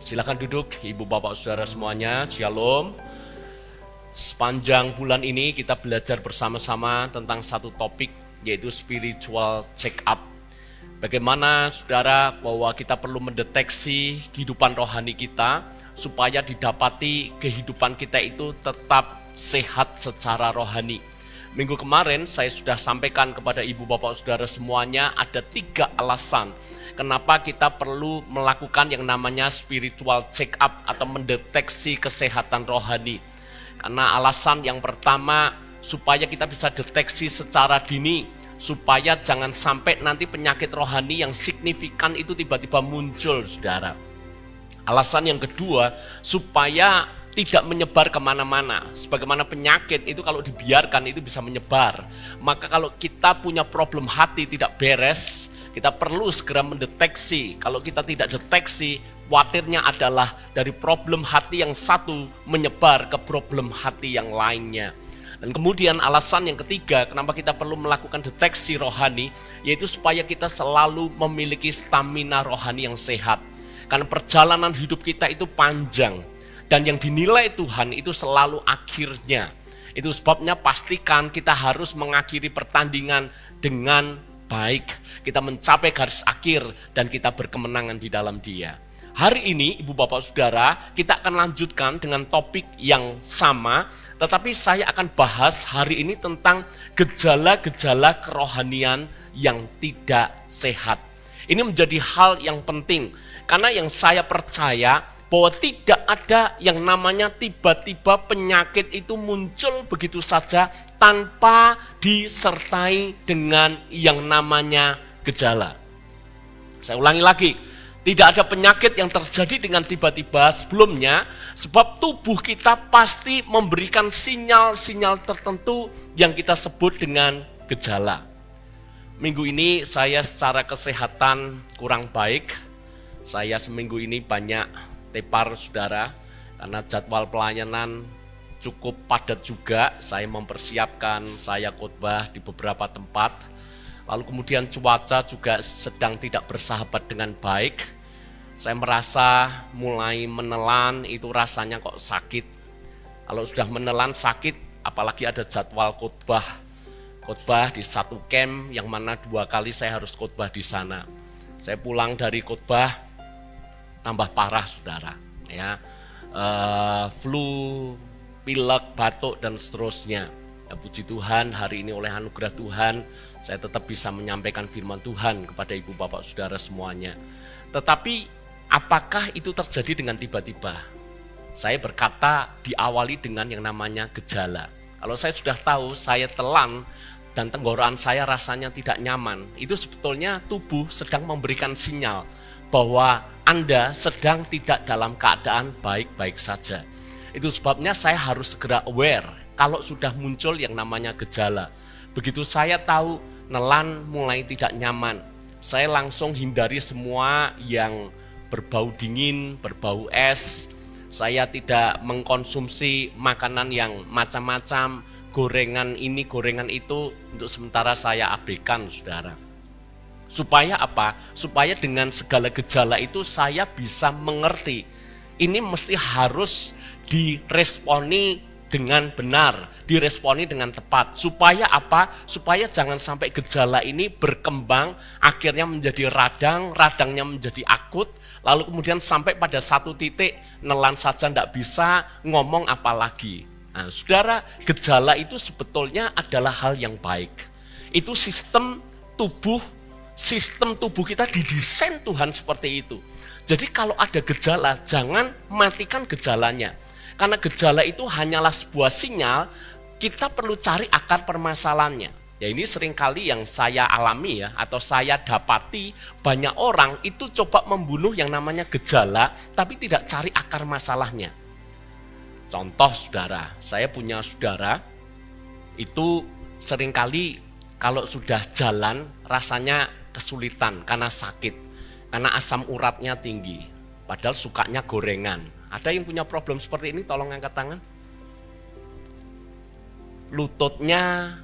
Silakan duduk, Ibu Bapak Saudara semuanya. Shalom. Sepanjang bulan ini kita belajar bersama-sama tentang satu topik, yaitu spiritual check up. Bagaimana saudara bahwa kita perlu mendeteksi kehidupan rohani kita supaya didapati kehidupan kita itu tetap sehat secara rohani. Minggu kemarin saya sudah sampaikan kepada ibu bapak saudara semuanya ada 3 alasan kenapa kita perlu melakukan yang namanya spiritual check up atau mendeteksi kesehatan rohani. Karena alasan yang pertama supaya kita bisa deteksi secara dini, supaya jangan sampai nanti penyakit rohani yang signifikan itu tiba-tiba muncul saudara. Alasan yang kedua supaya tidak menyebar kemana-mana. Sebagaimana penyakit itu kalau dibiarkan itu bisa menyebar. Maka kalau kita punya problem hati tidak beres, kita perlu segera mendeteksi. Kalau kita tidak deteksi, khawatirnya adalah dari problem hati yang satu menyebar ke problem hati yang lainnya. Dan kemudian alasan yang ketiga kenapa kita perlu melakukan deteksi rohani, yaitu supaya kita selalu memiliki stamina rohani yang sehat. Karena perjalanan hidup kita itu panjang. Dan yang dinilai Tuhan itu selalu akhirnya. Itu sebabnya pastikan kita harus mengakhiri pertandingan dengan baik. Kita mencapai garis akhir dan kita berkemenangan di dalam Dia. Hari ini Ibu Bapak Saudara kita akan lanjutkan dengan topik yang sama. Tetapi saya akan bahas hari ini tentang gejala-gejala kerohanian yang tidak sehat. Ini menjadi hal yang penting. Karena yang saya percaya bahwa tidak ada yang namanya tiba-tiba penyakit itu muncul begitu saja tanpa disertai dengan yang namanya gejala. Saya ulangi lagi, tidak ada penyakit yang terjadi dengan tiba-tiba sebelumnya, sebab tubuh kita pasti memberikan sinyal-sinyal tertentu yang kita sebut dengan gejala. Minggu ini saya secara kesehatan kurang baik, saya seminggu ini banyak tepar saudara, karena jadwal pelayanan cukup padat juga. Saya mempersiapkan, saya khotbah di beberapa tempat. Lalu kemudian cuaca juga sedang tidak bersahabat dengan baik. Saya merasa mulai menelan itu rasanya kok sakit. Kalau sudah menelan sakit, apalagi ada jadwal khotbah. Khotbah di satu camp yang mana 2 kali saya harus khotbah di sana. Saya pulang dari khotbah tambah parah saudara, ya, flu, pilek, batuk dan seterusnya. Ya, puji Tuhan hari ini oleh anugerah Tuhan saya tetap bisa menyampaikan firman Tuhan kepada ibu bapak saudara semuanya. Tetapi apakah itu terjadi dengan tiba-tiba? Saya berkata diawali dengan yang namanya gejala. Kalau saya sudah tahu saya telan dan tenggorokan saya rasanya tidak nyaman, itu sebetulnya tubuh sedang memberikan sinyal bahwa Anda sedang tidak dalam keadaan baik-baik saja. Itu sebabnya saya harus segera aware kalau sudah muncul yang namanya gejala. Begitu saya tahu nelan mulai tidak nyaman, saya langsung hindari semua yang berbau dingin, berbau es. Saya tidak mengkonsumsi makanan yang macam-macam, gorengan ini, gorengan itu, untuk sementara saya abaikan saudara. Supaya apa? Supaya dengan segala gejala itu saya bisa mengerti. Ini mesti harus diresponi dengan benar, diresponi dengan tepat. Supaya apa? Supaya jangan sampai gejala ini berkembang, akhirnya menjadi radang, radangnya menjadi akut, lalu kemudian sampai pada satu titik nelan saja tidak bisa, ngomong apa lagi. Nah, saudara, gejala itu sebetulnya adalah hal yang baik. Itu sistem tubuh kita didesain Tuhan seperti itu. Jadi kalau ada gejala, jangan matikan gejalanya. Karena gejala itu hanyalah sebuah sinyal, kita perlu cari akar permasalahannya. Ya ini seringkali yang saya alami ya, atau saya dapati banyak orang itu coba membunuh yang namanya gejala, tapi tidak cari akar masalahnya. Contoh saudara, saya punya saudara, itu seringkali kalau sudah jalan rasanya kesulitan karena sakit, karena asam uratnya tinggi, padahal sukanya gorengan. Ada yang punya problem seperti ini? Tolong angkat tangan. Lututnya,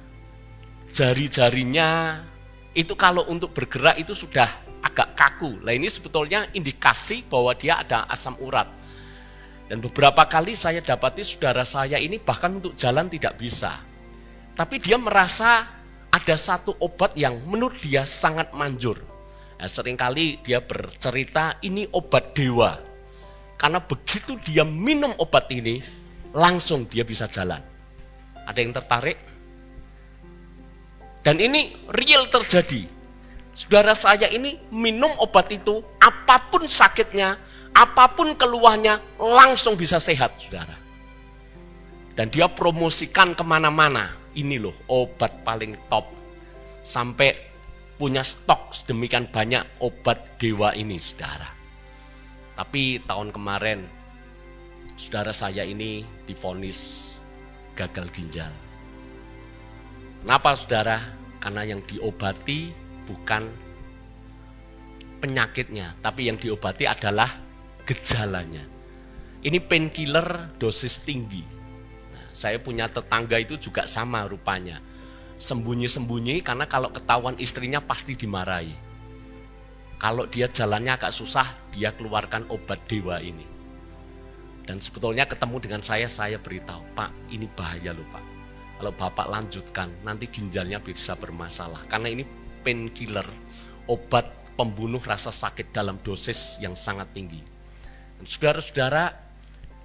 jari-jarinya itu kalau untuk bergerak itu sudah agak kaku kaku. Nah ini sebetulnya indikasi bahwa dia ada asam urat. Dan beberapa kali saya dapati saudara saya ini bahkan untuk jalan tidak bisa. Tapi dia merasa ada satu obat yang menurut dia sangat manjur. Nah, seringkali dia bercerita ini obat dewa. Karena begitu dia minum obat ini, langsung dia bisa jalan. Ada yang tertarik? Dan ini real terjadi. Saudara saya ini minum obat itu, apapun sakitnya, apapun keluhannya, langsung bisa sehat, saudara. Dan dia promosikan kemana-mana. Ini loh obat paling top. Sampai punya stok sedemikian banyak obat dewa ini, saudara. Tapi tahun kemarin, saudara saya ini divonis gagal ginjal. Kenapa saudara? Karena yang diobati bukan penyakitnya, tapi yang diobati adalah gejalanya. Ini painkiller dosis tinggi. Nah, saya punya tetangga itu juga sama rupanya. Sembunyi-sembunyi karena kalau ketahuan istrinya pasti dimarahi. Kalau dia jalannya agak susah, dia keluarkan obat dewa ini. Dan sebetulnya ketemu dengan saya beritahu, Pak, ini bahaya loh Pak. Kalau Bapak lanjutkan, nanti ginjalnya bisa bermasalah. Karena ini painkiller, obat pembunuh rasa sakit dalam dosis yang sangat tinggi. Dan saudara-saudara,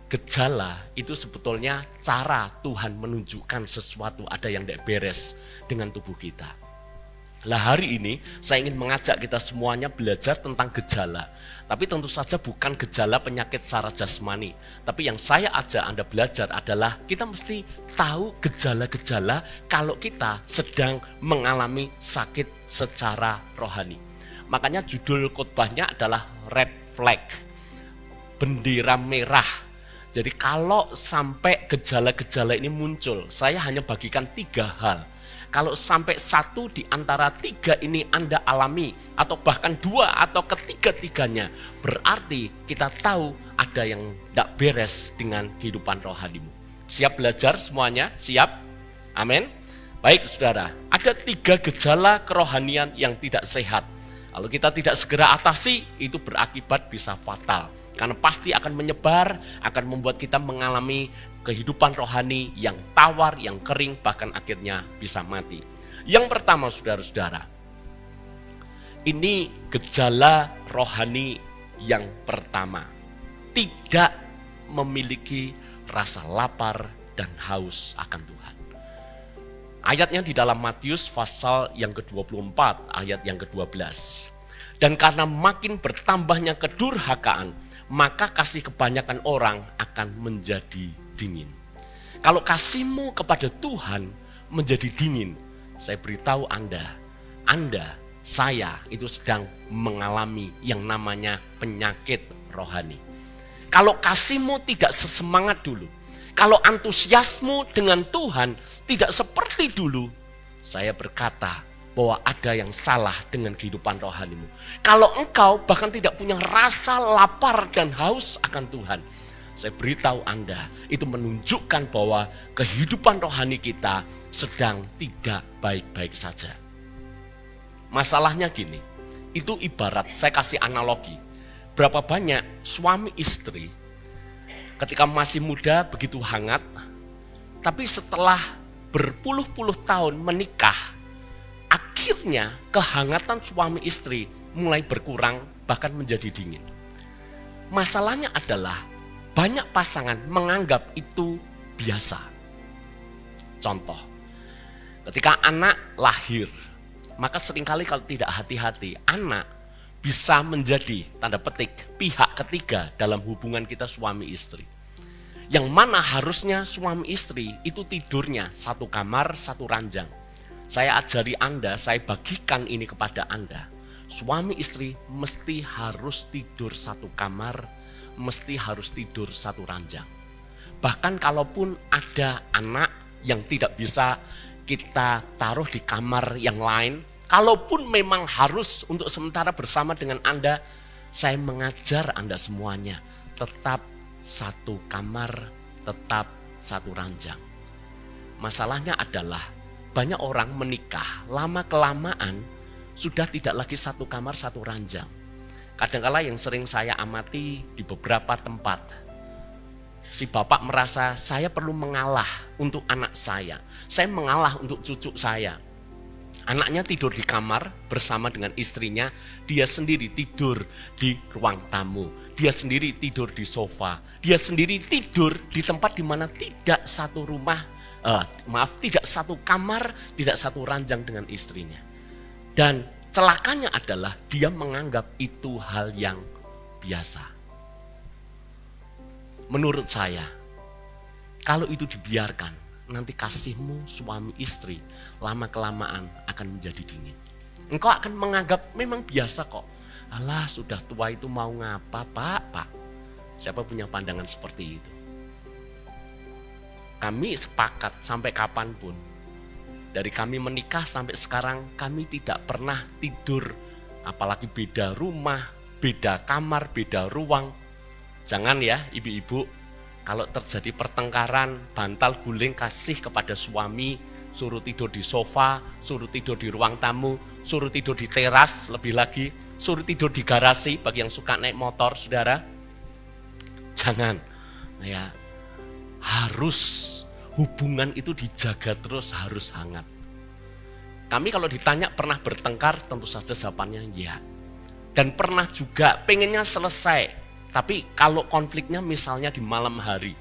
gejala itu sebetulnya cara Tuhan menunjukkan sesuatu ada yang tidak beres dengan tubuh kita. Lah hari ini saya ingin mengajak kita semuanya belajar tentang gejala. Tapi tentu saja bukan gejala penyakit secara jasmani. Tapi yang saya ajak Anda belajar adalah kita mesti tahu gejala-gejala kalau kita sedang mengalami sakit secara rohani. Makanya judul khotbahnya adalah Red Flag, bendera merah. Jadi kalau sampai gejala-gejala ini muncul, saya hanya bagikan 3 hal. Kalau sampai 1 di antara 3 ini Anda alami, atau bahkan 2 atau ketiga-tiganya, berarti kita tahu ada yang tidak beres dengan kehidupan rohanimu. Siap belajar semuanya? Siap? Amin. Baik saudara, ada 3 gejala kerohanian yang tidak sehat. Kalau kita tidak segera atasi, itu berakibat bisa fatal. Karena pasti akan menyebar, akan membuat kita mengalami kehidupan rohani yang tawar, yang kering, bahkan akhirnya bisa mati. Yang pertama saudara-saudara, ini gejala rohani yang pertama. Tidak memiliki rasa lapar dan haus akan Tuhan. Ayatnya di dalam Matius pasal yang ke-24, ayat yang ke-12. Dan karena makin bertambahnya kedurhakaan, maka kasih kebanyakan orang akan menjadi dingin. Kalau kasihmu kepada Tuhan menjadi dingin, saya beritahu Anda, saya itu sedang mengalami yang namanya penyakit rohani. Kalau kasihmu tidak sesemangat dulu, kalau antusiasmu dengan Tuhan tidak seperti dulu, saya berkata bahwa ada yang salah dengan kehidupan rohanimu. Kalau engkau bahkan tidak punya rasa lapar dan haus akan Tuhan, saya beritahu Anda, itu menunjukkan bahwa kehidupan rohani kita sedang tidak baik-baik saja. Masalahnya gini, itu ibarat, saya kasih analogi, berapa banyak suami istri ketika masih muda begitu hangat, tapi setelah berpuluh-puluh tahun menikah, akhirnya kehangatan suami istri mulai berkurang bahkan menjadi dingin. Masalahnya adalah banyak pasangan menganggap itu biasa. Contoh, ketika anak lahir, maka seringkali kalau tidak hati-hati, anak bisa menjadi, tanda petik, pihak ketiga dalam hubungan kita suami istri. Yang mana harusnya suami istri itu tidurnya satu kamar, satu ranjang. Saya ajari Anda, saya bagikan ini kepada Anda. Suami istri mesti harus tidur satu kamar, mesti harus tidur satu ranjang. Bahkan kalaupun ada anak yang tidak bisa kita taruh di kamar yang lain, kalaupun memang harus untuk sementara bersama dengan Anda, saya mengajar Anda semuanya, tetap satu kamar, tetap satu ranjang. Masalahnya adalah banyak orang menikah, lama-kelamaan sudah tidak lagi satu kamar, satu ranjang. Kadangkala yang sering saya amati di beberapa tempat, si bapak merasa saya perlu mengalah untuk anak saya mengalah untuk cucu saya. Anaknya tidur di kamar bersama dengan istrinya, dia sendiri tidur di ruang tamu, dia sendiri tidur di sofa, dia sendiri tidur di tempat di mana tidak satu rumah, tidak satu kamar, tidak satu ranjang dengan istrinya. Dan celakanya adalah dia menganggap itu hal yang biasa. Menurut saya, kalau itu dibiarkan, nanti kasihmu suami istri lama-kelamaan akan menjadi dingin. Engkau akan menganggap memang biasa kok. Alah, sudah tua itu mau ngapa, Pak? Siapa punya pandangan seperti itu? Kami sepakat sampai kapanpun, dari kami menikah sampai sekarang, kami tidak pernah tidur, apalagi beda rumah, beda kamar, beda ruang. Jangan ya ibu-ibu, kalau terjadi pertengkaran, bantal guling kasih kepada suami, suruh tidur di sofa, suruh tidur di ruang tamu, suruh tidur di teras, lebih lagi, suruh tidur di garasi bagi yang suka naik motor, saudara. Jangan, ya, harus hubungan itu dijaga terus, harus hangat. Kami kalau ditanya pernah bertengkar, tentu saja jawabannya ya. Dan pernah juga pengennya selesai, tapi kalau konfliknya misalnya di malam hari,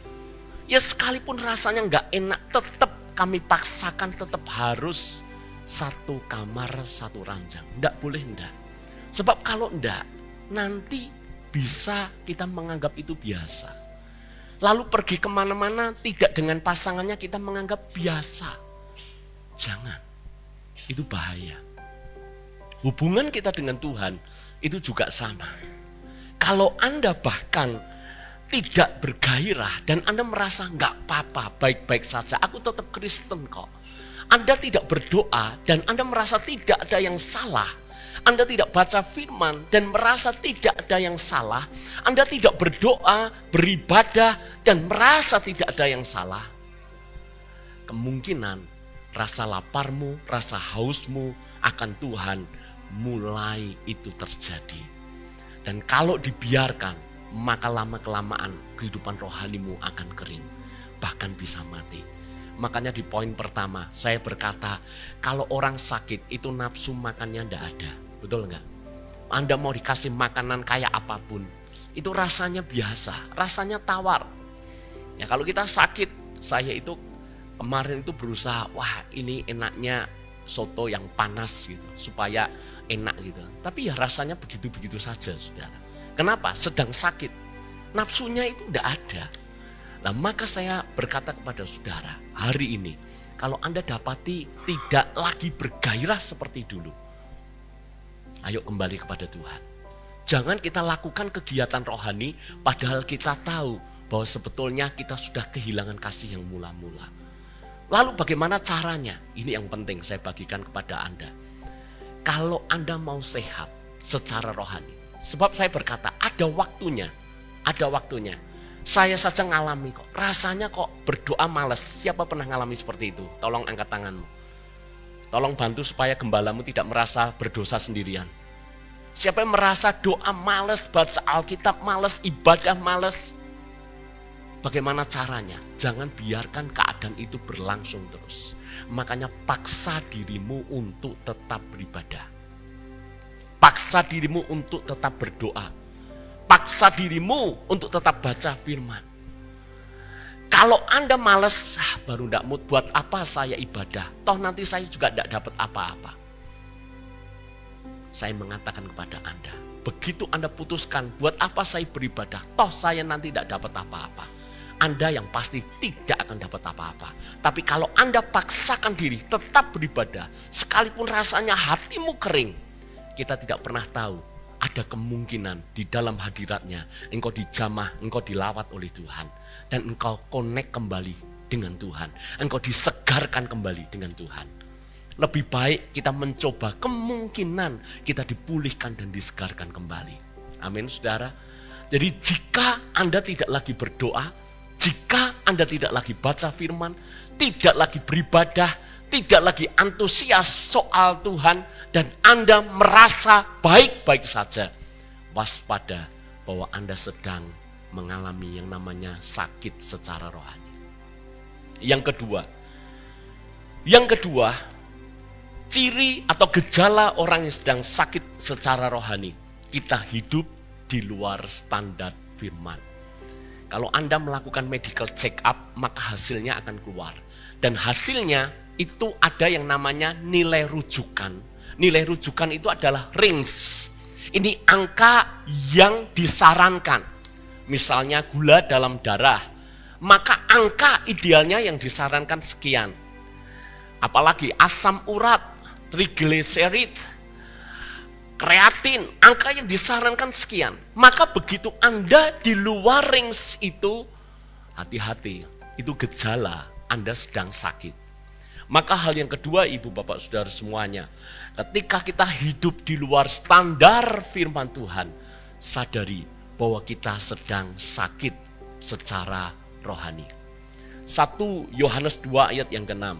ya sekalipun rasanya nggak enak, tetap kami paksakan tetap harus satu kamar, satu ranjang. Nggak boleh enggak. Sebab kalau enggak, nanti bisa kita menganggap itu biasa. Lalu pergi kemana-mana tidak dengan pasangannya kita menganggap biasa. Jangan, itu bahaya. Hubungan kita dengan Tuhan itu juga sama. Kalau Anda bahkan tidak bergairah dan Anda merasa nggak apa-apa, baik-baik saja, aku tetap Kristen kok. Anda tidak berdoa dan Anda merasa tidak ada yang salah. Anda tidak baca firman dan merasa tidak ada yang salah. Anda tidak berdoa, beribadah dan merasa tidak ada yang salah. Kemungkinan rasa laparmu, rasa hausmu akan Tuhan mulai itu terjadi. Dan kalau dibiarkan, maka lama-kelamaan kehidupan rohanimu akan kering. Bahkan bisa mati. Makanya di poin pertama saya berkata, kalau orang sakit itu nafsu makannya tidak ada. Betul enggak? Anda mau dikasih makanan kayak apapun, itu rasanya biasa, rasanya tawar. Ya kalau kita sakit, saya itu kemarin itu berusaha, wah ini enaknya soto yang panas gitu, supaya enak gitu. Tapi ya rasanya begitu-begitu saja, saudara. Kenapa? Sedang sakit, nafsunya itu tidak ada. Nah maka saya berkata kepada saudara, hari ini kalau Anda dapati tidak lagi bergairah seperti dulu, ayo kembali kepada Tuhan. Jangan kita lakukan kegiatan rohani padahal kita tahu bahwa sebetulnya kita sudah kehilangan kasih yang mula-mula. Lalu bagaimana caranya? Ini yang penting saya bagikan kepada Anda. Kalau Anda mau sehat secara rohani, sebab saya berkata ada waktunya, ada waktunya. Saya saja ngalami kok, rasanya kok berdoa malas. Siapa pernah ngalami seperti itu? Tolong angkat tanganmu. Tolong bantu supaya gembalamu tidak merasa berdosa sendirian. Siapa yang merasa doa malas, baca Alkitab malas, ibadah malas? Bagaimana caranya? Jangan biarkan keadaan itu berlangsung terus. Makanya paksa dirimu untuk tetap beribadah. Paksa dirimu untuk tetap berdoa. Paksa dirimu untuk tetap baca firman. Kalau Anda malas, baru tidak mood, buat apa saya ibadah? Toh nanti saya juga tidak dapat apa-apa. Saya mengatakan kepada Anda, begitu Anda putuskan, buat apa saya beribadah? Toh saya nanti tidak dapat apa-apa. Anda yang pasti tidak akan dapat apa-apa. Tapi kalau Anda paksakan diri tetap beribadah, sekalipun rasanya hatimu kering, kita tidak pernah tahu, ada kemungkinan di dalam hadiratnya engkau dijamah, engkau dilawat oleh Tuhan. Dan engkau connect kembali dengan Tuhan. Engkau disegarkan kembali dengan Tuhan. Lebih baik kita mencoba kemungkinan kita dipulihkan dan disegarkan kembali. Amin saudara. Jadi jika Anda tidak lagi berdoa, jika Anda tidak lagi baca firman, tidak lagi beribadah, tidak lagi antusias soal Tuhan, dan Anda merasa baik-baik saja, waspada bahwa Anda sedang mengalami yang namanya sakit secara rohani. Yang kedua, ciri atau gejala orang yang sedang sakit secara rohani, kita hidup di luar standar firman. Kalau Anda melakukan medical check up, maka hasilnya akan keluar. Dan hasilnya itu ada yang namanya nilai rujukan. Nilai rujukan itu adalah range. Ini angka yang disarankan. Misalnya gula dalam darah, maka angka idealnya yang disarankan sekian. Apalagi asam urat, trigliserid, kreatin, angka yang disarankan sekian. Maka begitu Anda di luar range itu, hati-hati, itu gejala Anda sedang sakit. Maka hal yang kedua, Ibu Bapak Saudara semuanya, ketika kita hidup di luar standar firman Tuhan, sadari bahwa kita sedang sakit secara rohani. 1 Yohanes 2 ayat yang ke-6.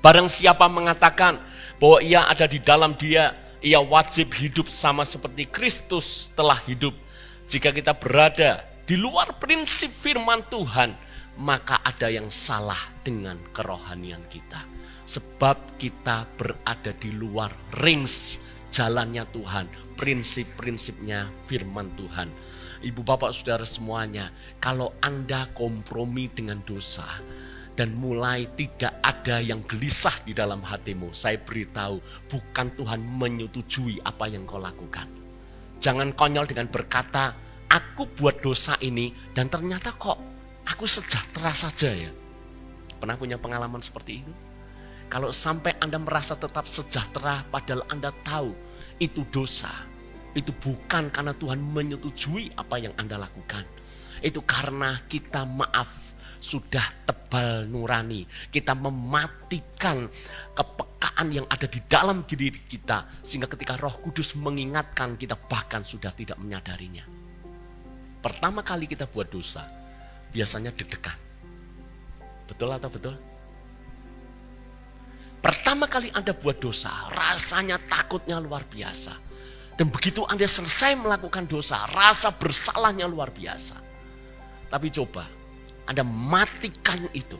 Barang siapa mengatakan bahwa ia ada di dalam Dia, ia wajib hidup sama seperti Kristus telah hidup. Jika kita berada di luar prinsip firman Tuhan, maka ada yang salah dengan kerohanian kita. Sebab kita berada di luar range jalannya Tuhan, prinsip-prinsipnya firman Tuhan. Ibu Bapak Saudara semuanya, kalau Anda kompromi dengan dosa dan mulai tidak ada yang gelisah di dalam hatimu, saya beritahu, bukan Tuhan menyetujui apa yang kau lakukan. Jangan konyol dengan berkata, aku buat dosa ini dan ternyata kok aku sejahtera saja ya. Pernah punya pengalaman seperti itu? Kalau sampai Anda merasa tetap sejahtera padahal Anda tahu itu dosa, itu bukan karena Tuhan menyetujui apa yang Anda lakukan. Itu karena kita sudah tebal nurani. Kita mematikan kepekaan yang ada di dalam diri kita. Sehingga ketika Roh Kudus mengingatkan, kita bahkan sudah tidak menyadarinya. Pertama kali kita buat dosa, biasanya deg-degan. Betul atau betul? Pertama kali Anda buat dosa, rasanya takutnya luar biasa. Dan begitu Anda selesai melakukan dosa, rasa bersalahnya luar biasa. Tapi coba, Anda matikan itu.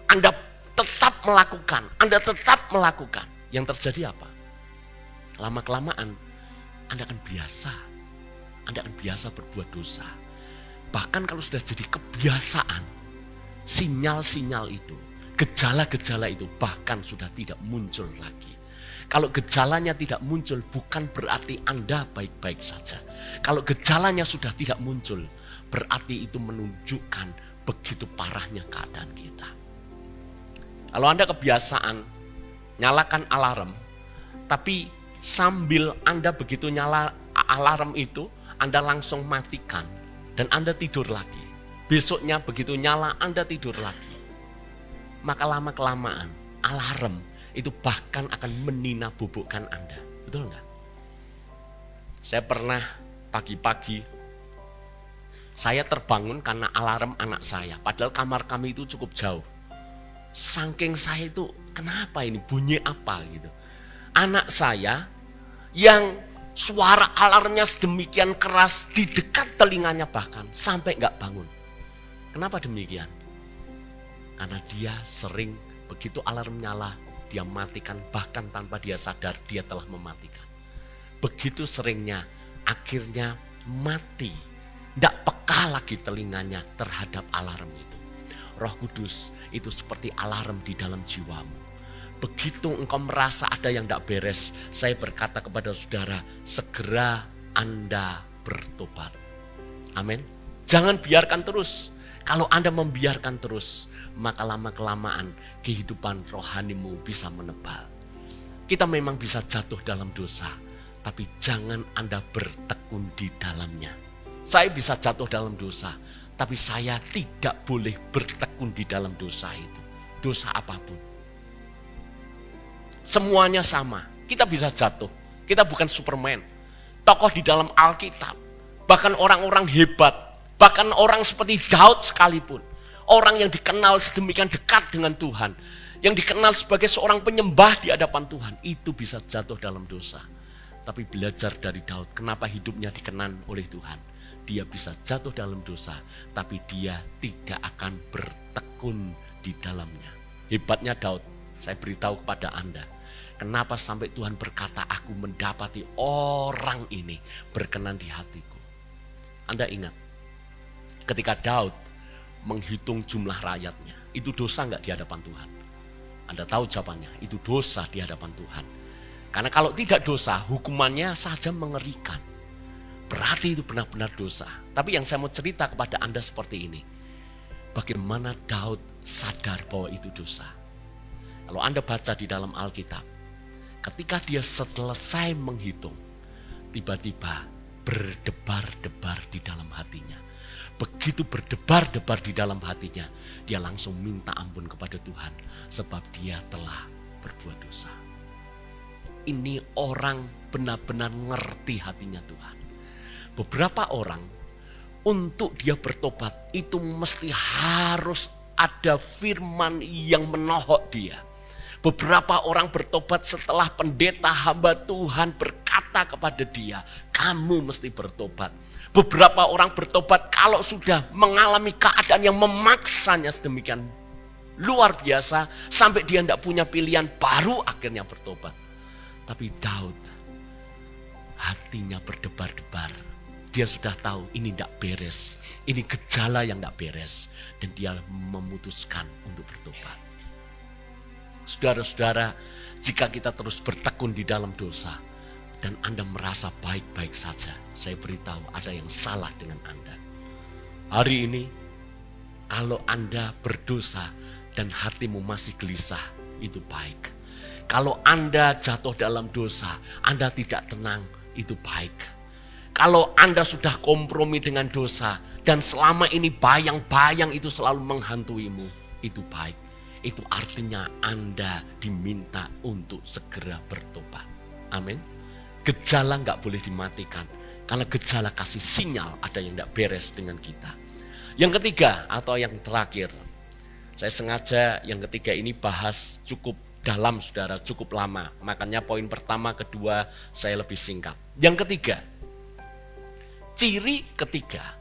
Anda tetap melakukan. Yang terjadi apa? Lama-kelamaan, Anda akan biasa. Anda akan biasa berbuat dosa. Bahkan kalau sudah jadi kebiasaan, sinyal-sinyal itu, gejala-gejala itu bahkan sudah tidak muncul lagi. Kalau gejalanya tidak muncul bukan berarti Anda baik-baik saja. Kalau gejalanya sudah tidak muncul, berarti itu menunjukkan begitu parahnya keadaan kita. Kalau Anda kebiasaan nyalakan alarm, tapi sambil Anda begitu nyala alarm itu, Anda langsung matikan dan Anda tidur lagi. Besoknya begitu nyala Anda tidur lagi. Maka lama-kelamaan alarm itu bahkan akan meninabobokan Anda. Betul enggak? Saya pernah pagi-pagi, saya terbangun karena alarm anak saya. Padahal kamar kami itu cukup jauh. Saking saya itu, kenapa ini, bunyi apa gitu. Anak saya yang suara alarmnya sedemikian keras di dekat telinganya bahkan sampai enggak bangun. Kenapa demikian? Karena dia sering begitu alarm nyala, dia matikan bahkan tanpa dia sadar dia telah mematikan. Begitu seringnya, akhirnya mati. Tidak peka lagi telinganya terhadap alarm itu. Roh Kudus itu seperti alarm di dalam jiwamu. Begitu engkau merasa ada yang tidak beres, saya berkata kepada saudara, segera Anda bertobat. Amin. Jangan biarkan terus. Kalau Anda membiarkan terus, maka lama-kelamaan kehidupan rohanimu bisa menebal. Kita memang bisa jatuh dalam dosa, tapi jangan Anda bertekun di dalamnya. Saya bisa jatuh dalam dosa, tapi saya tidak boleh bertekun di dalam dosa itu. Dosa apapun. Semuanya sama. Kita bisa jatuh. Kita bukan Superman. Tokoh di dalam Alkitab. Bahkan orang-orang hebat. Bahkan orang seperti Daud sekalipun. Orang yang dikenal sedemikian dekat dengan Tuhan. Yang dikenal sebagai seorang penyembah di hadapan Tuhan. Itu bisa jatuh dalam dosa. tapi belajar dari Daud. Kenapa hidupnya dikenan oleh Tuhan? Dia bisa jatuh dalam dosa, tapi dia tidak akan bertekun di dalamnya. Hebatnya Daud, saya beritahu kepada Anda. Kenapa sampai Tuhan berkata, aku mendapati orang ini berkenan di hatiku. Anda ingat, ketika Daud menghitung jumlah rakyatnya, itu dosa enggak di hadapan Tuhan? Anda tahu jawabannya, itu dosa di hadapan Tuhan. Karena kalau tidak dosa, hukumannya saja mengerikan. Berarti itu benar-benar dosa. Tapi yang saya mau cerita kepada Anda seperti ini. Bagaimana Daud sadar bahwa itu dosa. Kalau Anda baca di dalam Alkitab, ketika dia selesai menghitung, tiba-tiba berdebar-debar di dalam hatinya. Begitu berdebar-debar di dalam hatinya, dia langsung minta ampun kepada Tuhan. Sebab dia telah berbuat dosa. Ini orang benar-benar ngerti hatinya Tuhan. Beberapa orang untuk dia bertobat itu mesti harus ada firman yang menohok dia. Beberapa orang bertobat setelah pendeta hamba Tuhan berkata kepada dia, kamu mesti bertobat. Beberapa orang bertobat kalau sudah mengalami keadaan yang memaksanya sedemikian luar biasa, sampai dia tidak punya pilihan, baru akhirnya bertobat. Tapi Daud, hatinya berdebar-debar. Dia sudah tahu ini tidak beres, ini gejala yang tidak beres. Dan dia memutuskan untuk bertobat. Saudara-saudara, jika kita terus bertekun di dalam dosa, dan Anda merasa baik-baik saja, saya beritahu ada yang salah dengan Anda. Hari ini, kalau Anda berdosa dan hatimu masih gelisah, itu baik. Kalau Anda jatuh dalam dosa, Anda tidak tenang, itu baik. Kalau Anda sudah kompromi dengan dosa, dan selama ini bayang-bayang itu selalu menghantuimu, itu baik. Itu artinya Anda diminta untuk segera bertobat. Amin. Gejala nggak boleh dimatikan, karena gejala kasih sinyal ada yang nggak beres dengan kita. Yang ketiga atau yang terakhir, saya sengaja yang ketiga ini bahas cukup dalam, saudara, cukup lama. Makanya poin pertama, kedua saya lebih singkat. Yang ketiga, ciri ketiga,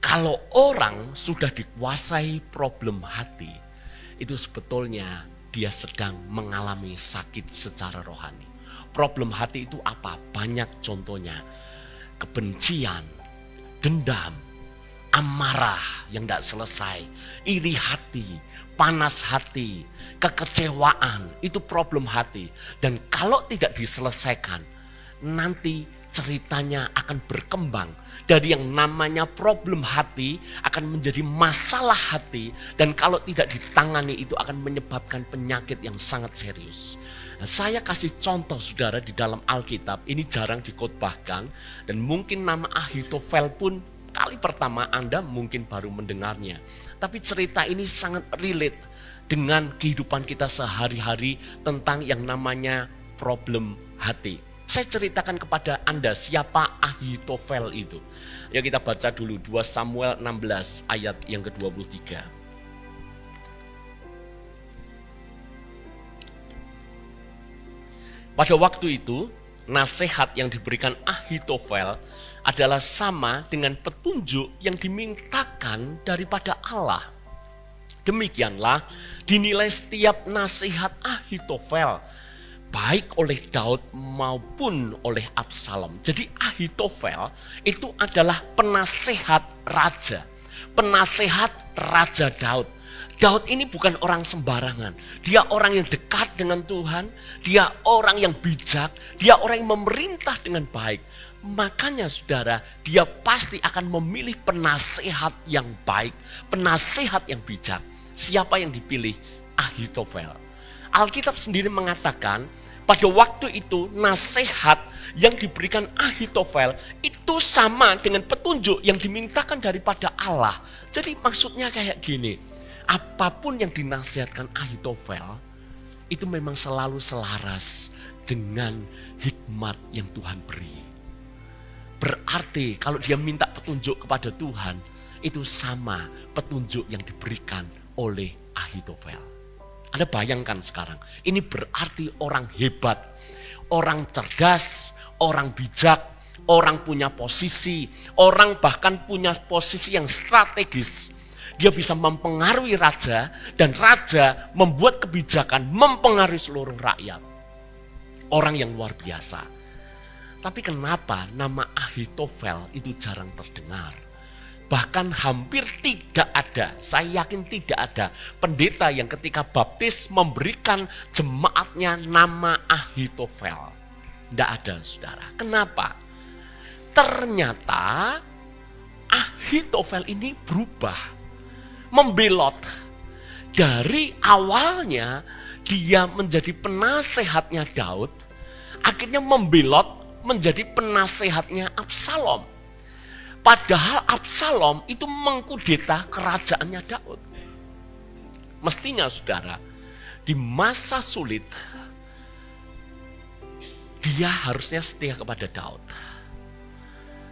kalau orang sudah dikuasai problem hati, itu sebetulnya dia sedang mengalami sakit secara rohani. Problem hati itu apa? Banyak contohnya. Kebencian, dendam, amarah yang tidak selesai, iri hati, panas hati, kekecewaan, itu problem hati. Dan kalau tidak diselesaikan, nanti ceritanya akan berkembang dari yang namanya problem hati akan menjadi masalah hati, dan kalau tidak ditangani itu akan menyebabkan penyakit yang sangat serius. Nah, saya kasih contoh, saudara, di dalam Alkitab ini jarang dikhotbahkan, dan mungkin nama Ahitofel pun kali pertama Anda mungkin baru mendengarnya. Tapi cerita ini sangat relate dengan kehidupan kita sehari-hari tentang yang namanya problem hati. Saya ceritakan kepada Anda siapa Ahitofel itu. Ya, kita baca dulu 2 Samuel 16 ayat yang ke-23. Pada waktu itu, nasihat yang diberikan Ahitofel adalah sama dengan petunjuk yang dimintakan daripada Allah. Demikianlah dinilai setiap nasihat Ahitofel, baik oleh Daud maupun oleh Absalom. Jadi Ahitofel itu adalah penasehat raja. Penasehat Raja Daud. Daud ini bukan orang sembarangan. Dia orang yang dekat dengan Tuhan. Dia orang yang bijak. Dia orang yang memerintah dengan baik. Makanya saudara, dia pasti akan memilih penasehat yang baik. Penasehat yang bijak. Siapa yang dipilih? Ahitofel. Alkitab sendiri mengatakan, pada waktu itu nasihat yang diberikan Ahitofel itu sama dengan petunjuk yang dimintakan daripada Allah. Jadi maksudnya kayak gini, apapun yang dinasihatkan Ahitofel itu memang selalu selaras dengan hikmat yang Tuhan beri. Berarti kalau dia minta petunjuk kepada Tuhan, itu sama petunjuk yang diberikan oleh Ahitofel. Anda bayangkan sekarang, ini berarti orang hebat, orang cerdas, orang bijak, orang punya posisi, orang bahkan punya posisi yang strategis. Dia bisa mempengaruhi raja dan raja membuat kebijakan mempengaruhi seluruh rakyat. Orang yang luar biasa. Tapi kenapa nama Ahitofel itu jarang terdengar? Bahkan hampir tidak ada, saya yakin tidak ada pendeta yang ketika baptis memberikan jemaatnya nama Ahitofel. Tidak ada, saudara. Kenapa? Ternyata Ahitofel ini berubah, membelot. Dari awalnya dia menjadi penasehatnya Daud, akhirnya membelot menjadi penasehatnya Absalom. Padahal Absalom itu mengkudeta kerajaannya Daud. Mestinya saudara, di masa sulit, dia harusnya setia kepada Daud.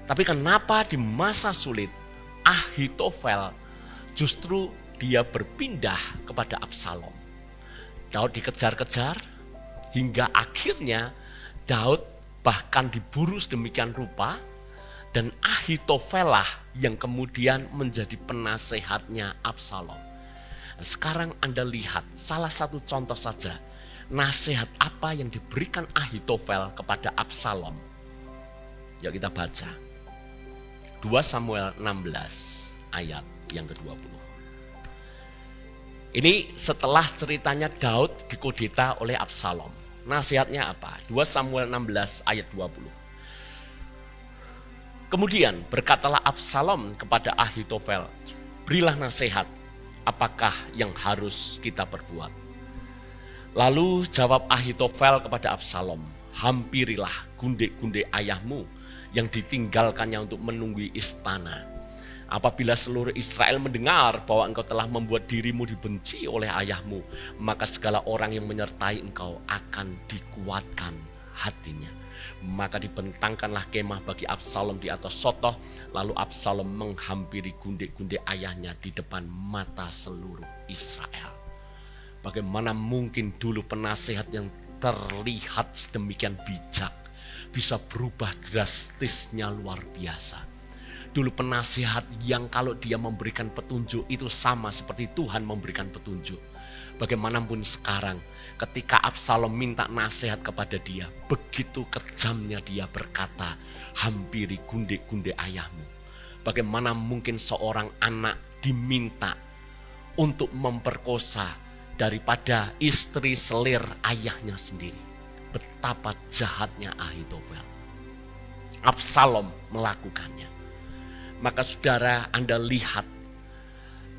Tapi kenapa di masa sulit, Ahitofel justru dia berpindah kepada Absalom. Daud dikejar-kejar, hingga akhirnya Daud bahkan diburu sedemikian rupa, dan Ahitofel lah yang kemudian menjadi penasehatnya Absalom. Sekarang Anda lihat salah satu contoh saja, nasihat apa yang diberikan Ahitofel kepada Absalom. Yuk kita baca. 2 Samuel 16 ayat yang ke-20. Ini setelah ceritanya Daud dikudeta oleh Absalom. Nasihatnya apa? 2 Samuel 16 ayat 20. Kemudian berkatalah Absalom kepada Ahitofel, berilah nasihat, apakah yang harus kita perbuat? Lalu jawab Ahitofel kepada Absalom, hampirilah gundik-gundik ayahmu yang ditinggalkannya untuk menunggu istana. Apabila seluruh Israel mendengar bahwa engkau telah membuat dirimu dibenci oleh ayahmu, maka segala orang yang menyertai engkau akan dikuatkan hatinya. Maka dibentangkanlah kemah bagi Absalom di atas sotoh, lalu Absalom menghampiri gundik-gundik ayahnya di depan mata seluruh Israel. Bagaimana mungkin dulu penasehat yang terlihat sedemikian bijak bisa berubah drastisnya luar biasa. Dulu penasehat yang kalau dia memberikan petunjuk itu sama seperti Tuhan memberikan petunjuk. Bagaimanapun sekarang ketika Absalom minta nasihat kepada dia, begitu kejamnya dia berkata, hampiri gundik-gundik ayahmu. Bagaimana mungkin seorang anak diminta untuk memperkosa daripada istri selir ayahnya sendiri. Betapa jahatnya Ahitofel. Absalom melakukannya. Maka saudara, Anda lihat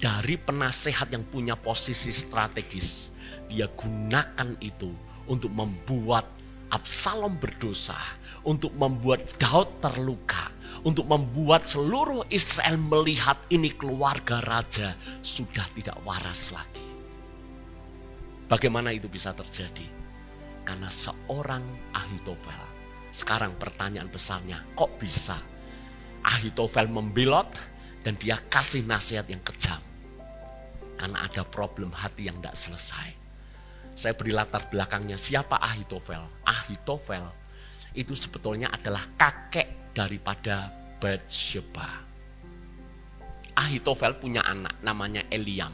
dari penasehat yang punya posisi strategis, dia gunakan itu untuk membuat Absalom berdosa, untuk membuat Daud terluka, untuk membuat seluruh Israel melihat ini keluarga raja sudah tidak waras lagi. Bagaimana itu bisa terjadi? Karena seorang Ahitofel. Sekarang pertanyaan besarnya, kok bisa Ahitofel membelot dan dia kasih nasihat yang kejam? Karena ada problem hati yang tidak selesai. Saya beri latar belakangnya, siapa Ahitofel? Ahitofel itu sebetulnya adalah kakek daripada Batsyeba. Ahitofel punya anak namanya Eliam.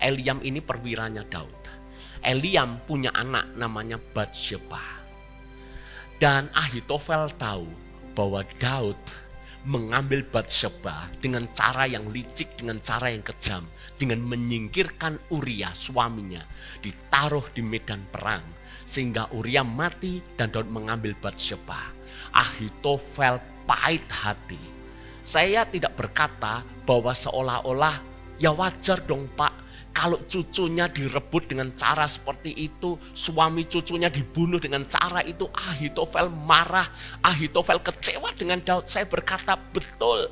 Eliam ini perwiranya Daud. Eliam punya anak namanya Batsyeba. Dan Ahitofel tahu bahwa Daud mengambil Batsyeba dengan cara yang licik, dengan cara yang kejam, dengan menyingkirkan Uria suaminya, ditaruh di medan perang sehingga Uria mati dan Daud mengambil Batsyeba. Ahitofel pahit hati. Saya tidak berkata bahwa seolah-olah ya wajar dong Pak, kalau cucunya direbut dengan cara seperti itu, suami cucunya dibunuh dengan cara itu, Ahitofel marah, Ahitofel kecewa dengan Daud. Saya berkata betul.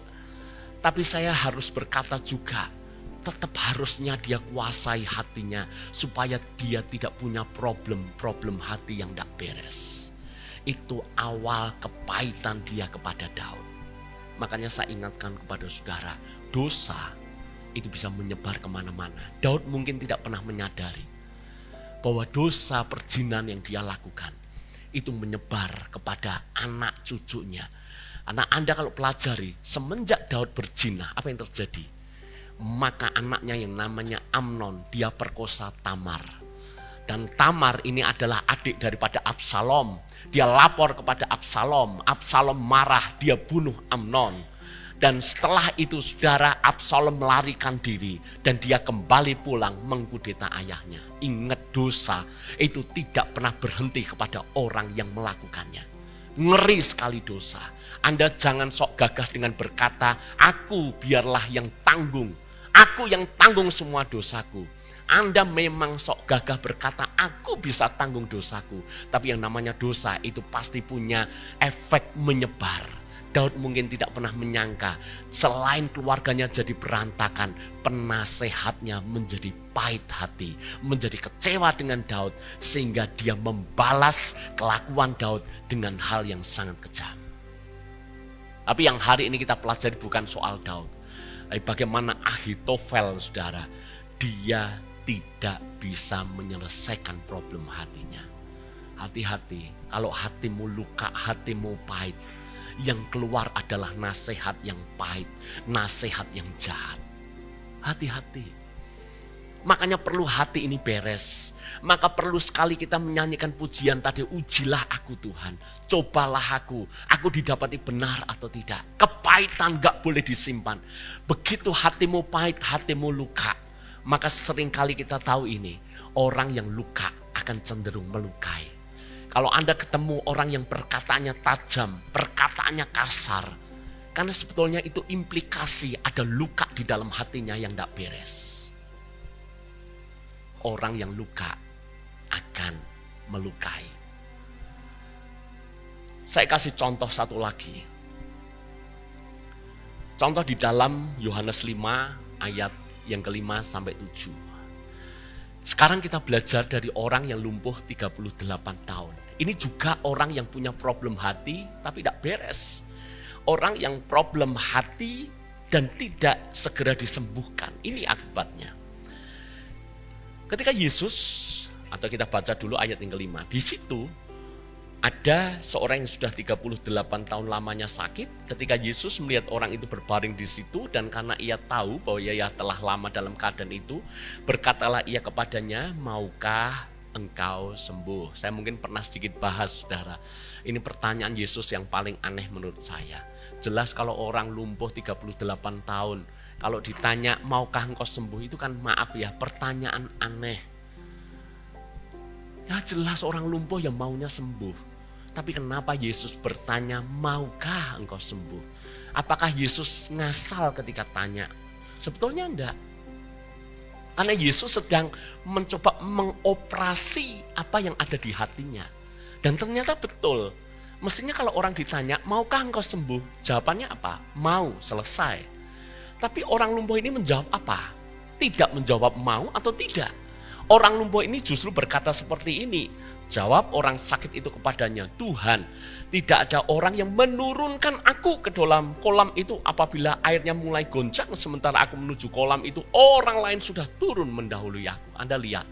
Tapi saya harus berkata juga, tetap harusnya dia kuasai hatinya supaya dia tidak punya problem hati yang tidak beres. Itu awal kepahitan dia kepada Daud. Makanya saya ingatkan kepada saudara, dosa itu bisa menyebar kemana-mana. Daud mungkin tidak pernah menyadari bahwa dosa perjinan yang dia lakukan itu menyebar kepada anak cucunya. Anak Anda kalau pelajari, semenjak Daud berzina, apa yang terjadi? Maka anaknya yang namanya Amnon, dia perkosa Tamar. Dan Tamar ini adalah adik daripada Absalom. Dia lapor kepada Absalom. Absalom marah, dia bunuh Amnon. Dan setelah itu saudara, Absalom melarikan diri. Dan dia kembali pulang mengkudeta ayahnya. Ingat, dosa itu tidak pernah berhenti kepada orang yang melakukannya. Ngeri sekali dosa. Anda jangan sok gagah dengan berkata, aku biarlah yang tanggung. Aku yang tanggung semua dosaku. Anda memang sok gagah berkata, aku bisa tanggung dosaku. Tapi yang namanya dosa itu pasti punya efek menyebar. Daud mungkin tidak pernah menyangka, selain keluarganya jadi berantakan, penasehatnya menjadi pahit hati, menjadi kecewa dengan Daud, sehingga dia membalas kelakuan Daud dengan hal yang sangat kejam. Tapi yang hari ini kita pelajari bukan soal Daud, tapi bagaimana Ahitofel, saudara, dia tidak bisa menyelesaikan problem hatinya. Hati-hati, kalau hatimu luka, hatimu pahit, yang keluar adalah nasihat yang pahit, nasihat yang jahat. Hati-hati. Makanya perlu hati ini beres. Maka perlu sekali kita menyanyikan pujian tadi, ujilah aku Tuhan, cobalah aku didapati benar atau tidak. Kepahitan gak boleh disimpan. Begitu hatimu pahit, hatimu luka, maka seringkali kita tahu ini, orang yang luka akan cenderung melukai. Kalau Anda ketemu orang yang perkataannya tajam, perkataannya kasar, karena sebetulnya itu implikasi ada luka di dalam hatinya yang tidak beres. Orang yang luka akan melukai. Saya kasih contoh satu lagi. Contoh di dalam Yohanes 5 ayat yang ke-5 sampai 7. Sekarang kita belajar dari orang yang lumpuh 38 tahun. Ini juga orang yang punya problem hati tapi tidak beres. Orang yang problem hati dan tidak segera disembuhkan. Ini akibatnya. Ketika Yesus, atau kita baca dulu ayat yang ke-5. Di situ ada seorang yang sudah 38 tahun lamanya sakit. Ketika Yesus melihat orang itu berbaring di situ, dan karena ia tahu bahwa ia telah lama dalam keadaan itu, berkatalah ia kepadanya, maukah engkau sembuh? Saya mungkin pernah sedikit bahas, saudara. Ini pertanyaan Yesus yang paling aneh menurut saya. Jelas kalau orang lumpuh 38 tahun, kalau ditanya maukah engkau sembuh, itu kan maaf ya, pertanyaan aneh. Ya jelas orang lumpuh yang maunya sembuh. Tapi kenapa Yesus bertanya, maukah engkau sembuh? Apakah Yesus ngasal ketika tanya? Sebetulnya enggak. Karena Yesus sedang mencoba mengoperasi apa yang ada di hatinya. Dan ternyata betul. Mestinya kalau orang ditanya, maukah engkau sembuh? Jawabannya apa? Mau, selesai. Tapi orang lumpuh ini menjawab apa? Tidak menjawab mau atau tidak. Orang lumpuh ini justru berkata seperti ini. Jawab orang sakit itu kepadanya, Tuhan, tidak ada orang yang menurunkan aku ke dalam kolam itu apabila airnya mulai goncang, sementara aku menuju kolam itu orang lain sudah turun mendahului aku. Anda lihat,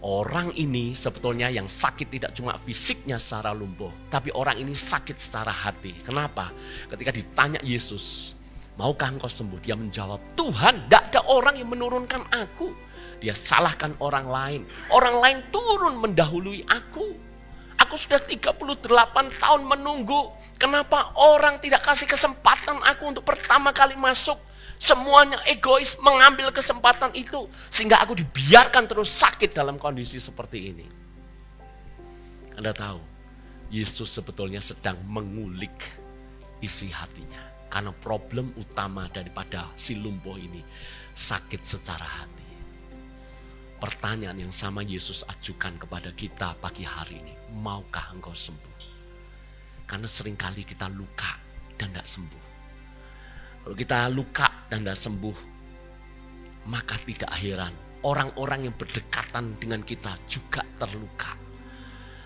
orang ini sebetulnya yang sakit tidak cuma fisiknya secara lumpuh, tapi orang ini sakit secara hati. Kenapa? Ketika ditanya Yesus, maukah engkau sembuh? Dia menjawab, Tuhan, tidak ada orang yang menurunkan aku. Dia salahkan orang lain. Orang lain turun mendahului aku. Aku sudah 38 tahun menunggu. Kenapa orang tidak kasih kesempatan aku untuk pertama kali masuk? Semuanya egois mengambil kesempatan itu. Sehingga aku dibiarkan terus sakit dalam kondisi seperti ini. Anda tahu, Yesus sebetulnya sedang mengulik isi hatinya. Karena problem utama daripada si lumpuh ini, sakit secara hati. Pertanyaan yang sama Yesus ajukan kepada kita pagi hari ini. Maukah engkau sembuh? Karena seringkali kita luka dan tidak sembuh. Kalau kita luka dan tidak sembuh, maka tidak heran orang-orang yang berdekatan dengan kita juga terluka.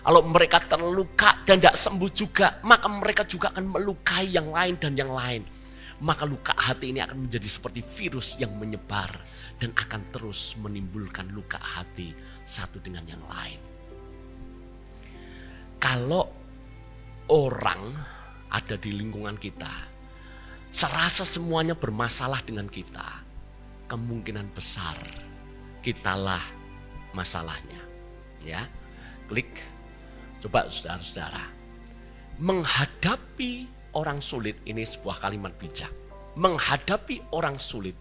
Kalau mereka terluka dan tidak sembuh juga, maka mereka juga akan melukai yang lain dan yang lain. Maka luka hati ini akan menjadi seperti virus yang menyebar dan akan terus menimbulkan luka hati satu dengan yang lain. Kalau orang ada di lingkungan kita, serasa semuanya bermasalah dengan kita, kemungkinan besar kitalah masalahnya. Ya, klik. Coba saudara-saudara, menghadapi orang sulit ini sebuah kalimat bijak. Menghadapi orang sulit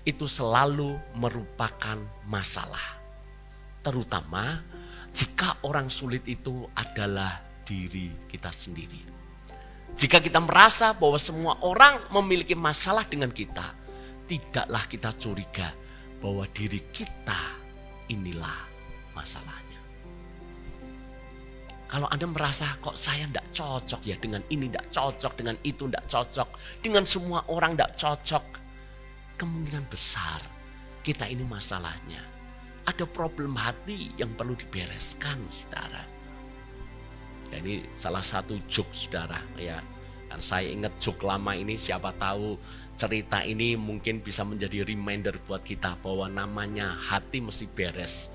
itu selalu merupakan masalah. Terutama jika orang sulit itu adalah diri kita sendiri. Jika kita merasa bahwa semua orang memiliki masalah dengan kita, tidaklah kita curiga bahwa diri kita inilah masalahnya. Kalau Anda merasa kok saya tidak cocok ya dengan ini, tidak cocok dengan itu, tidak cocok dengan semua orang, tidak cocok, kemungkinan besar kita ini masalahnya. Ada problem hati yang perlu dibereskan, saudara. Ya, ini salah satu joke, saudara. Ya, dan saya ingat joke lama ini, siapa tahu cerita ini mungkin bisa menjadi reminder buat kita bahwa namanya hati mesti beres.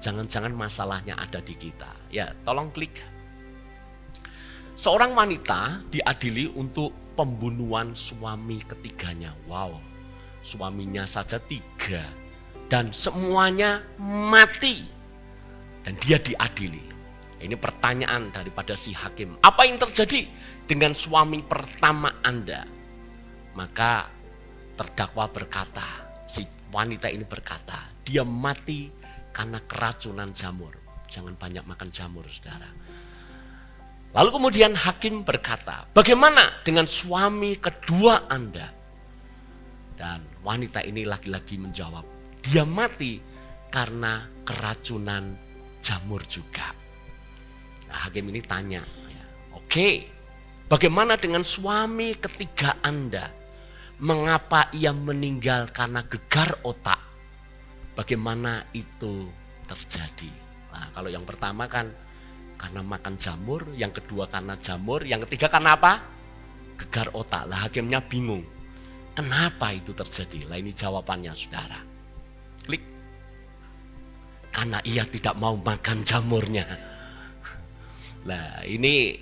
Jangan-jangan masalahnya ada di kita. Ya, tolong klik. Seorang wanita diadili untuk pembunuhan suami ketiganya. Wow, suaminya saja 3. Dan semuanya mati. Dan dia diadili. Ini pertanyaan daripada si hakim. Apa yang terjadi dengan suami pertama Anda? Maka terdakwa berkata, si wanita ini berkata, dia mati karena keracunan jamur. Jangan banyak makan jamur, saudara. Lalu kemudian hakim berkata, bagaimana dengan suami kedua Anda? Dan wanita ini lagi-lagi menjawab, dia mati karena keracunan jamur juga. Nah, hakim ini tanya, ya, oke, bagaimana dengan suami ketiga Anda? Mengapa ia meninggal karena gegar otak? Bagaimana itu terjadi? Nah, kalau yang pertama kan karena makan jamur, yang kedua karena jamur, yang ketiga karena apa? Gegar otak. Lah hakimnya bingung. Kenapa itu terjadi? Lah ini jawabannya, saudara. Klik. Karena ia tidak mau makan jamurnya. Nah ini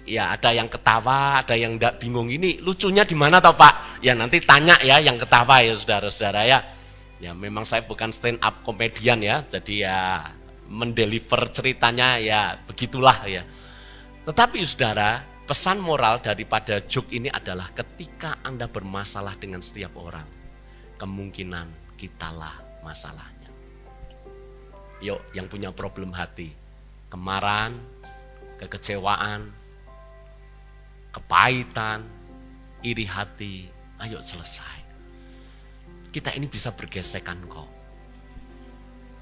ya ada yang ketawa, ada yang tidak bingung. Ini lucunya di mana toh Pak? Ya nanti tanya ya yang ketawa ya saudara-saudara ya. Ya memang saya bukan stand up komedian ya. Jadi ya mendeliver ceritanya ya begitulah ya. Tetapi saudara, pesan moral daripada joke ini adalah ketika Anda bermasalah dengan setiap orang, kemungkinan kitalah masalahnya. Yuk yang punya problem hati, kemarahan, kekecewaan, kepahitan, iri hati, ayo selesai. Kita ini bisa bergesekan kok.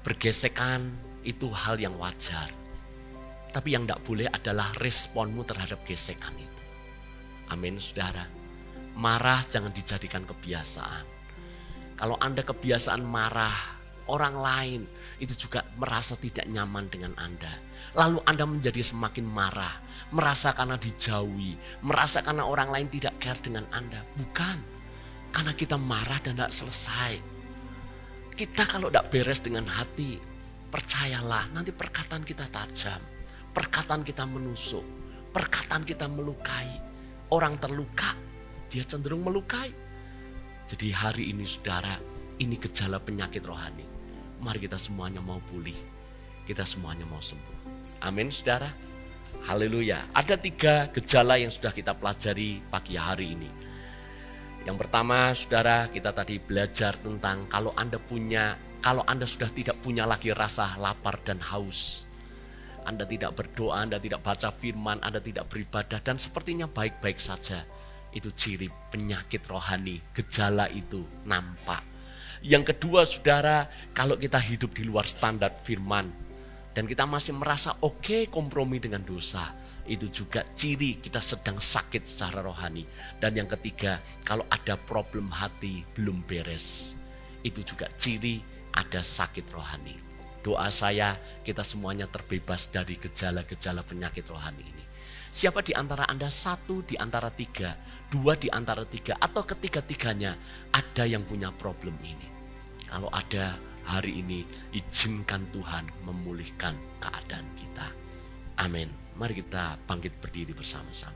Bergesekan itu hal yang wajar. Tapi yang tidak boleh adalah responmu terhadap gesekan itu. Amin, saudara. Marah jangan dijadikan kebiasaan. Kalau Anda kebiasaan marah, orang lain itu juga merasa tidak nyaman dengan Anda. Lalu Anda menjadi semakin marah, merasa karena dijauhi, merasa karena orang lain tidak care dengan Anda. Bukan, karena kita marah dan tidak selesai. Kita kalau tidak beres dengan hati, percayalah nanti perkataan kita tajam, perkataan kita menusuk, perkataan kita melukai. Orang terluka, dia cenderung melukai. Jadi hari ini saudara, ini gejala penyakit rohani. Mari kita semuanya mau pulih. Kita semuanya mau sembuh. Amin saudara. Haleluya. Ada 3 gejala yang sudah kita pelajari pagi hari ini. Yang pertama saudara, kita tadi belajar tentang kalau Anda sudah tidak punya lagi rasa lapar dan haus. Anda tidak berdoa, Anda tidak baca firman, Anda tidak beribadah dan sepertinya baik-baik saja. Itu ciri penyakit rohani, gejala itu nampak. Yang kedua saudara, kalau kita hidup di luar standar firman dan kita masih merasa oke kompromi dengan dosa, itu juga ciri kita sedang sakit secara rohani. Dan yang ketiga, kalau ada problem hati belum beres, itu juga ciri ada sakit rohani. Doa saya kita semuanya terbebas dari gejala-gejala penyakit rohani ini. Siapa di antara Anda 1 di antara 3, 2 di antara 3, atau ketiga-tiganya ada yang punya problem ini? Kalau ada hari ini, izinkan Tuhan memulihkan keadaan kita. Amin. Mari kita bangkit berdiri bersama-sama.